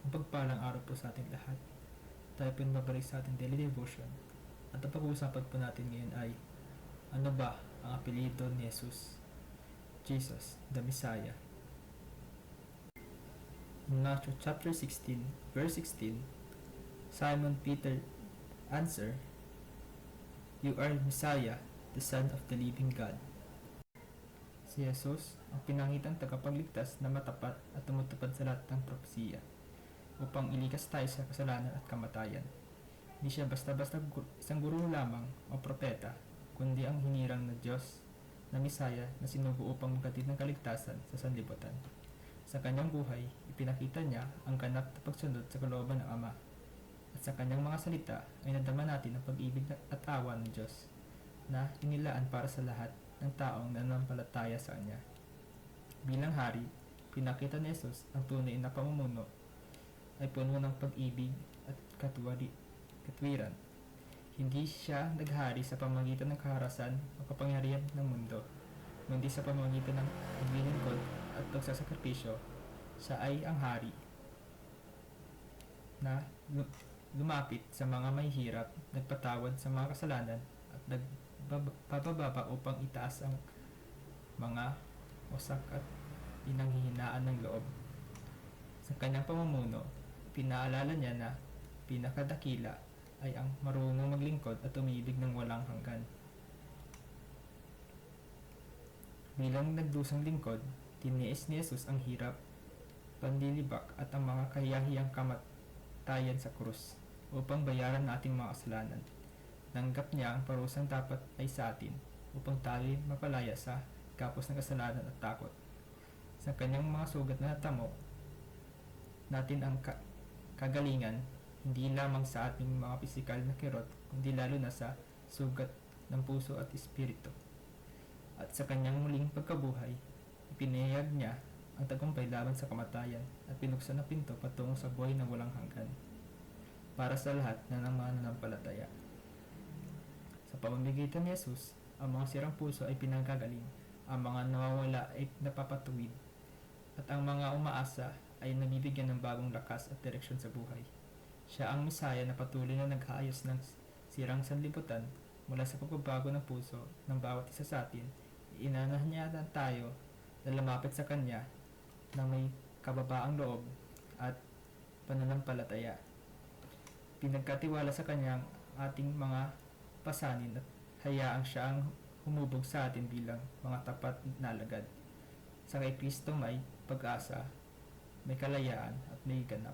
Pagpalang araw po sa ating lahat. Tayo po babalik sa ating daily devotion. At ang pag-uusapan po natin ngayon ay ano ba ang apelyido ni Jesus? Jesus, the Messiah. In Matthew chapter 16, verse 16, Simon Peter answered, "You are Messiah, the Son of the living God." Si Jesus ang pinangitang tagapagligtas na matapat at tumutupad sa lahat ng propesiya upang ilikas tayo sa kasalanan at kamatayan. Hindi siya basta-basta isang guro lamang o propeta, kundi ang hinirang na Diyos na Misaya na sinugo upang maghatid ng kaligtasan sa sanlibutan. Sa kanyang buhay, ipinakita niya ang ganap na pagsunod sa kalooban ng Ama. At sa kanyang mga salita ay nadama natin ang pag-ibig at awa ng Diyos na inilaan para sa lahat ng taong nananampalataya sa Kanya. Bilang hari, pinakita ni Jesus ang tunay na pamumuno ay puno ng pag-ibig at katwiran. Hindi siya naghari sa pamamagitan ng kaharasan o kapangyarihan ng mundo, kundi sa pamamagitan ng paglilingkod at pagsasakripisyo. Siya ay ang hari na lumapit sa mga mahihirap, nagpatawad sa mga kasalanan at nagpapababa upang itaas ang mga wasak at pinanghihinaan ng loob. Sa kanyang pamumuno, pinaalala niya na pinakadakila ay ang marunong maglingkod at umibig ng walang hanggan. Bilang nagdusang lingkod, tiniis ni Jesus ang hirap, panlilibak at ang mga kahiyahiyang kamatayan sa krus upang bayaran nating mga kasalanan. Nanggap niya ang parusang dapat ay sa atin upang tayo mapalaya sa kapos ng kasalanan at takot. Sa kanyang mga sugat na natamo natin ang kagalingan, hindi lamang sa ating mga pisikal na kirot, kundi lalo na sa sugat ng puso at espiritu. At sa kanyang muling pagkabuhay, ipinahayag niya ang tagumpay laban sa kamatayan at pinuksan ang pinto patungo sa buhay na walang hanggan para sa lahat na ng mga nanampalataya. Sa pamamagitan ni Jesus, ang mga sirang puso ay pinagagaling, ang mga nawawala ay napapatuwid, at ang mga umaasa ay nabibigyan ng bagong lakas at direksyon sa buhay. Siya ang Misaya na patuloy na nag-aayos ng sirang sanlibutan mula sa pagbabago ng puso ng bawat isa sa atin. Inanahan niya tayo na lumapit sa Kanya na may kababaang loob at pananampalataya. Pinagkatiwala sa Kanya ang ating mga pasanin at hayaang siya ang humubog sa atin bilang mga tapat na alagad. Sa kay Kristo may pag-asa, may kalayaan at may ganap.